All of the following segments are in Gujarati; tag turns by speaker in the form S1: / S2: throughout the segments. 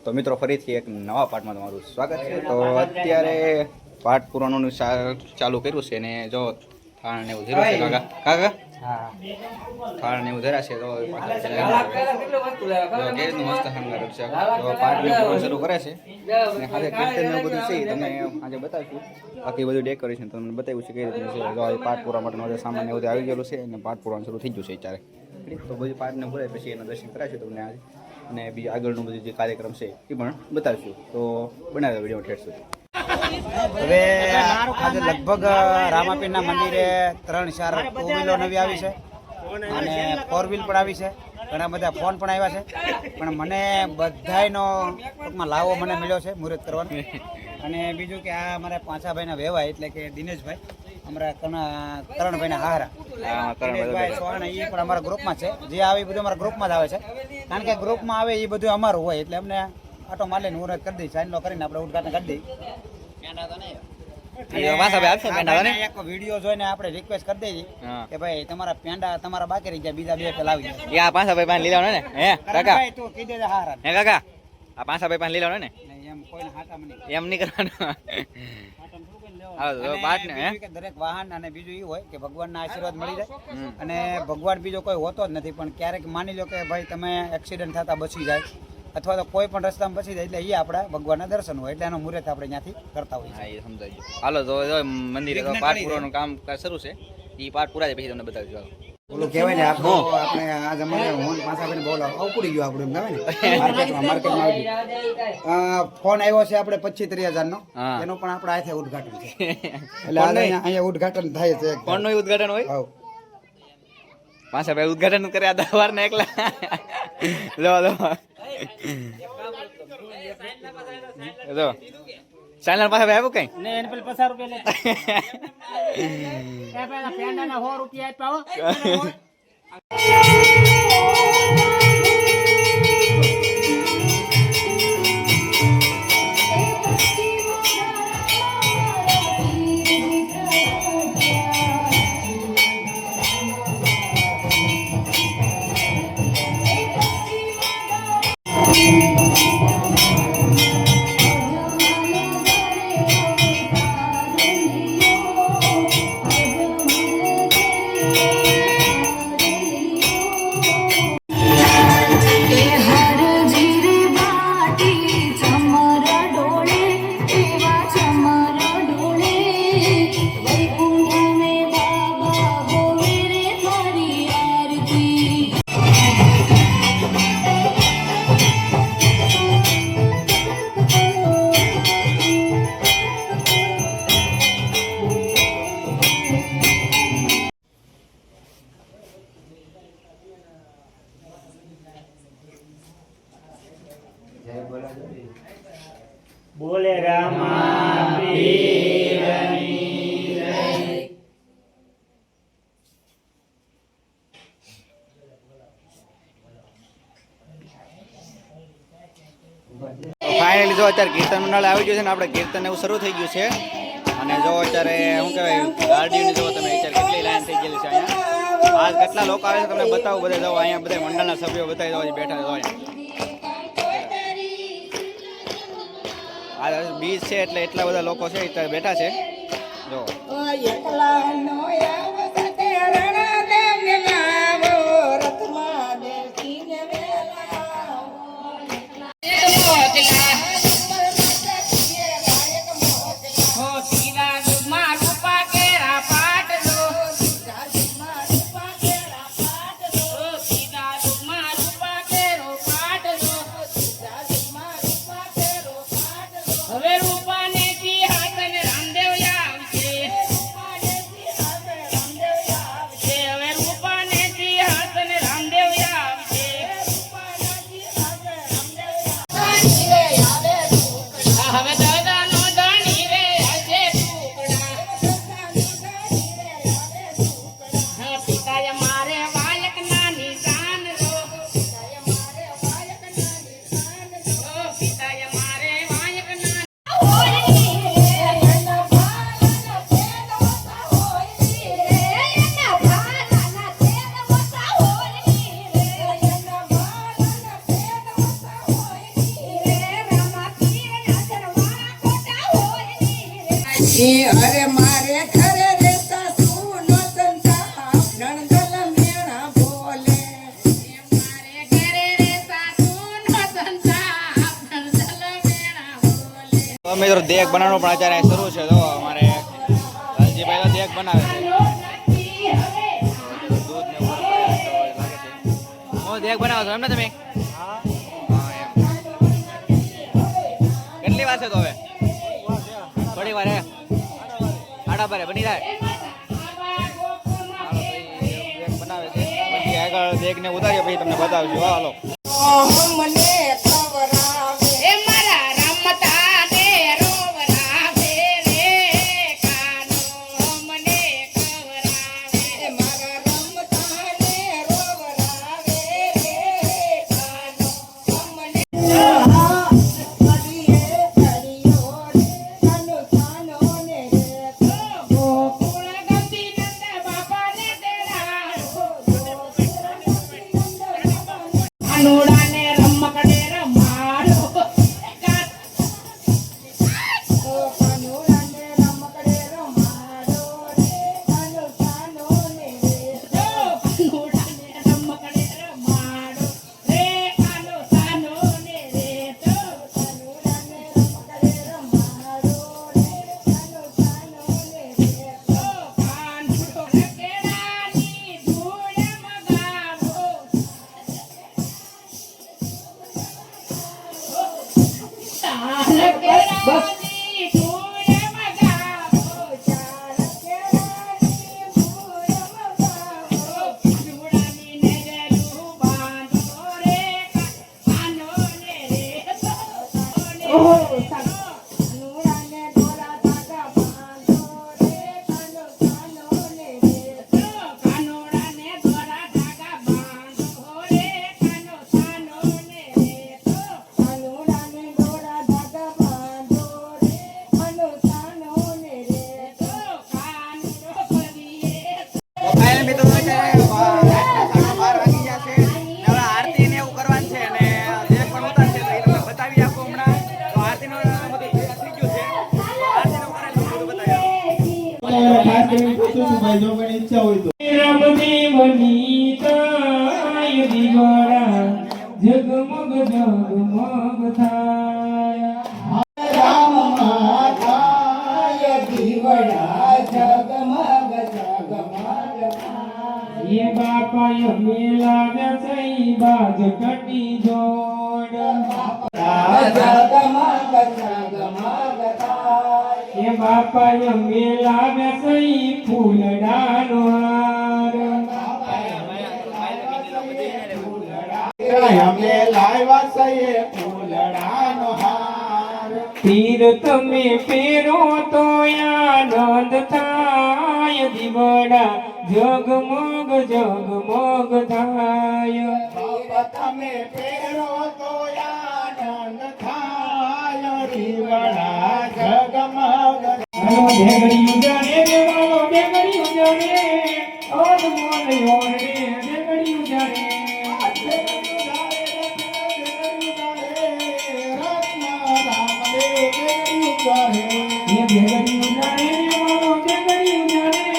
S1: તો મિત્રો ફરીથી એક નવા પાર્ટમાં તમારું સ્વાગત છે। તો અત્યારે પાર્ટ પૂરવાનું ચાલુ કર્યું છે ને જો થાળ ને ઉધેરો છે કાકા કાકા થાળ ને ઉધેરા છે તો કેવું મસ્ત શણગાર છે તો પાર્ટ ને પૂરો શરૂ કરે છે અને આજે કીર્તન ને બધું છે તમને આજે બતાવીશું। બાકી બધું ડેકોરેશન તમને બતાવ્યું છે કઈ રીતનું છે। જો પાર્ટ પૂરા માટેનો જે સામાન ને બધું આવી ગયેલું છે અને પાર્ટ પૂરવાનું શરૂ થઈ ગયું છે અત્યારે। તો બધી પાર્ટને પૂરાય પછી એના દર્શન કરાવીશું તમને આજે અને બીજું આગળનું બધું જે કાર્યક્રમ છે એ પણ બતાવીશું। તો બનાવ્યો વિડીયો ઠેઠ સુધી।
S2: હવે આજે લગભગ રામાપીરના મંદિરે 3-4 ટુ વ્હીલો નવી આવી છે અને 4 વ્હીલ પણ આવી છે। ઘણા બધા ફોન પણ આવ્યા છે પણ મને બધાયનો ટૂંકમાં લાવો મને મળ્યો છે મુહૂર્ત કરવાનો। અને બીજું કે આ અમારા પાંચાભાઈના વેવાય એટલે કે દિનેશભાઈ અમારા કરણભાઈના હારા દિનેશભાઈ સોહાણા એ પણ અમારા ગ્રુપમાં છે। જે આવે એ બધું અમારા ગ્રુપમાં જ આવે છે કારણ કે ગ્રુપમાં આવે એ બધું અમારું હોય એટલે અમને આટો મારીને મુહૂર્ત કરી દઈએ સાઈન કરીને આપણે ઉદઘાટન કરી દઈએ। એક વિડીયો જોઈને આપણે રિક્વેસ્ટ કરી દઈએ કે ભાઈ તમારા પેંડા તમારા બાકી રહી ગયા બીજા 2 પેલા આવી જાય।
S1: આ પાંચાભાઈ પાન લીલા ને હે કાકા
S2: તું કીધે હારા
S1: હે કાકા આ પાંચાભાઈ પાન લીલા ને
S2: એમ કોઈને હાટામાં નહીં
S1: એમ નહીં કરવાનું।
S2: દરેક વાહન અને બીજું એ હોય કે ભગવાનના આશીર્વાદ મળી જાય અને ભગવાન બીજો કોઈ હોતો જ નથી પણ ક્યારેક માની લો કે ભાઈ તમે એક્સિડન્ટ થતા બચી જાય અથવા તો કોઈ પણ રસ્તામાં બચી જાય એટલે એ આપણા ભગવાનના દર્શન હોય એટલે એનો મુહૂર્ત આપણે ત્યાંથી કરતા હોઈએ।
S1: હા એ સમજાય ગયું। હાલો તો મંદિરે પાઠ પૂરવાનું કામ શરૂ છે એ પાઠ પૂરા પછી તમને બતાવીશું।
S2: ઓલું કહેવાય ને આપણે આ જમાને હું પાંચાભાઈને બોલો ઉપડી ગયો આપણે એમ કહેવાય ને માર્કેટમાં ફોન આવ્યો છે આપણે 25-30 હજારનો એનું પણ આપણે આથે ઉદઘાટન છે એટલે અહીંયા ઉદઘાટન થાય છે।
S1: ફોનનું ઉદઘાટન હોય પાંચાભાઈ ઉદઘાટન કર્યા દવાર ને એકલા લો લો જો ચાઇનલ પાસે આવ્યું કઈ
S3: ને એને પેલા 50 રૂપિયા લે એ પેલા પેંડાના 100 રૂપિયા આપ્યા બોલે રામા પીરની જય।
S1: ફાઇનલી જો અત્યારે કીર્તન મંડળ આવી ગયું છે ને આપણે કીર્તન એવું શરૂ થઈ ગયું છે અને જો અત્યારે શું કહેવાય ગાડીની જો તમે અત્યારે કેટલી લાઈન થઈ ગયેલી છે અહીંયા આજ કેટલા લોકો આવે છે તમને બતાવું બધા જો અહીંયા બધા મંડળના સભ્યો બધા જો બેઠા હોય। આ બીજ છે એટલે એટલા બધા લોકો છે અત્યારે બેઠા છે જો
S4: Yeah. અરે મારે ઘરે રહેતા શું નો સંતાપ નણંદલ મેણા બોલે મારે ઘરે રહેતા શું નો સંતાપ નણંદલ મેણા બોલે.
S1: તો મિત્રો દેગ બનાવવાનું પણ અત્યારે શરૂ છે. તો અમારે લાલજીભાઈ તો દેગ બનાવે છે. દૂધ ને એવું લાગે છે. હું દેગ બનાવો છો એમ ને તમે? હા એમ. કેટલી વાર છે તો હવે? થોડી વાર હે. આડા બારે બની જાય. હાલો ભાઈ દેગ બનાવે છે. પછી આગળ દેગ ને ઉતારીએ પછી તમને બતાવજો. હાલો
S4: મને ખવરાવે એ મારા રમતા ને રોવરાવે રે કાનો મને ખવરાવે એ મારા રમતા ને રોવરાવે રે કાનો મને કરીએ કરીયો કાનો કાનો ને રે ગોકુળ ગતિ નંદ બાપા ને તેરા કાનુડાને રમકડે રમાડો કાનુડાને રમકડે રમાડો રે કાનો કાનો ને રે કાનુડાને રમકડે રમાડો રે કાનો કાનો ને રે કાનુડાને રમકડે રમાડો રે કાનો કાનો ને રે કાનુડો રકેડાની ધૂળ મગાવો કેળાની ધૂળ મગાવો ચાર કેળાની ધૂળ મગાવો કાનુડાની નજરું બાંધો રે કાનો ને રે કાનુડાને દોરા ધાગા બાંધો રે કાનો કાનો ને રે કાનુડાને દોરા ધાગા બાંધો રે કાનો કાનો ને રે કાનુડાને દોરા ધાગા બાંધો રે કાનો કાનો ને રે કાનુડો પરીએ
S1: તો ફાઇનલ મિત્રો અત્યારે રાતના 12:30 વાગી ગયા છે. ને હવે આરતી ને એવું કરવાનું છે અને દેગ પણ ઉતારશે. તો એ તમને બતાવી આપો હમણાં. તો આરતીનું બધું થઈ ગયું છે. તો આરતીનું કરેલું બધું બતાવી આપો.
S5: ખાસ કરીને પૂછું છું ભાઈ જો મને ઈચ્છા હોય તો
S3: રમદેવની તાય દીવાડા જગમગ જગમગ થાય
S4: રામ માતાય દીવડા જગમગ જગમગ
S3: એ બાપાય મેલા સઈ બાજ કટી જોડ
S4: જગમગ જગમગ
S3: એ બાપાય મેલા સઈ ફૂલડાનો હાર
S5: અમે લાવ્યા છીએ ફૂલડાનો હાર
S3: પીર તમે પેરો તો આનંદ થાય દીવડા જગમગ જગમગ થાય
S5: તમે પહેરો તો આનંદ થાય દીવડા જગમગ
S3: હાલો ઢેગડિયું જાણે દેવાલો ઢેગડિયું જાણે ઓર મોલ ઓર રે ઢેગડિયું જાણે એ ઢેગડિયું જાણે દેવાલો ઢેગડિયું જાણે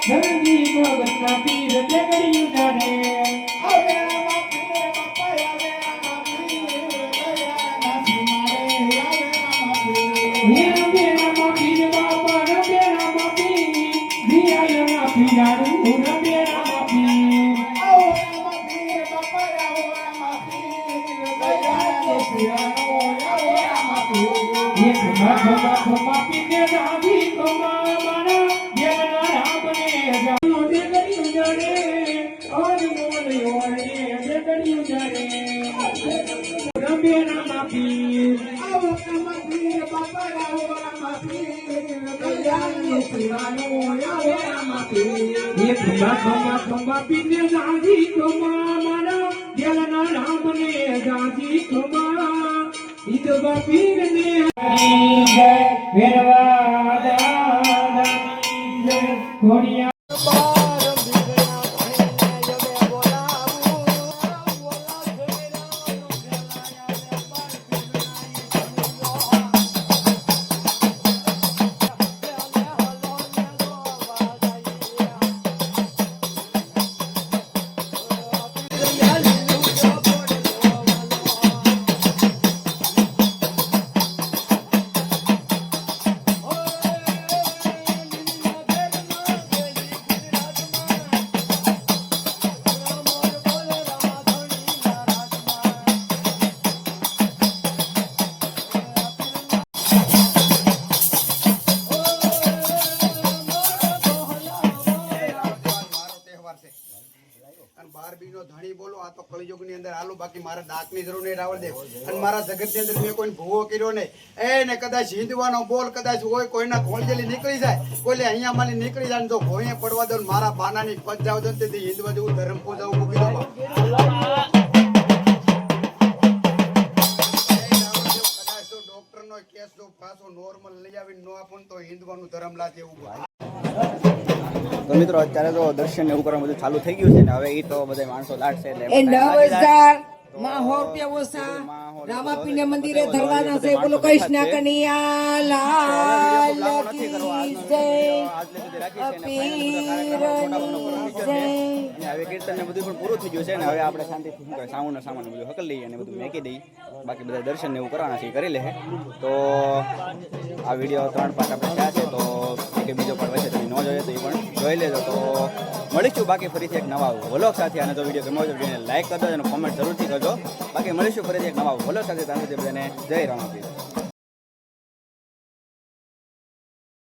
S3: ધરતી ભગતના પીર ઢેગડિયું જાણે હે રબેરામાં પીર બાપા રબેરામાં પીર દિયાળના પીરાનું રબેરામાં પીર એક ખમા પીને રાધી ખમા મારા દેવના રામને જાનો દેગડિયું જાણે ઓર મોલ ઓરે દેગડિયું જાણે રબેરામાં પીર એક ખમા પીને રાધી ખમા મારા દેવના રામને જાજી ખમા ઈદ બપીર ને હરી જય વેરવા દાદા જય ઘોડિયા
S2: બાકી મારા દાંતની જરૂર નહીં રાવળ દે. અને મારા જગતની અંદર મેં કોઈ ભૂવો કર્યો નહીં. એને કદાચ હિંદવાનો બોલ કદાચ હોય કોઈના ઘોળજેલી નીકળી જાય, કોઈ અહીંયા માલી નીકળી જાય ને જો ભોંયે પડવા દો ને મારા બાનાની પદ જાવ દો ને તેથી હિંદવા જેવું ધર્મ પૂજાવું મૂકી દો. ડોક્ટરનો કેસ જો પાછો નોર્મલ લઈ આવીને નો આપું તો હિંદવાનું ધર્મ લાગે એવું.
S1: તો મિત્રો અત્યારે તો દર્શન એવું કરવાનું બધું ચાલુ થઈ ગયું છે ને હવે એ તો બધા માણસો લાગશે એટલે
S4: એ 9000 માં 100 રૂપિયા ઓછા રામાપીને મંદિરે ધરવાના છે. બોલો કૃષ્ણ કનૈયા લાલ કી જય.
S1: અને હવે કીર્તન ને બધું પણ પૂરું થઈ ગયું છે ને હવે આપણે શાંતિથી શું કહે સામાન બધું હકલ લઈએ અને બધું મેકી દઈએ. બાકી બધા દર્શન ને એવું કરવાના છે એ કરી લે. તો આ વિડીયો 3 પાર્ટ આપણે થયા છે તો કે બીજો પણ વચ્ચે તમે ન જોઈએ તો એ પણ જોઈ લેજો. તો મળીશું બાકી ફરીથી એક નવા વ્લોગ સાથે. અને જો વિડીયો ગમ્યો હોય તો વિડીયોને લાઈક કરજો અને કોમેન્ટ જરૂરથી કરજો. બાકી મળીશું ફરીથી એક નવા વ્લોગ સાથે. ત્યાં સુધી બધાને જય રામાપીર.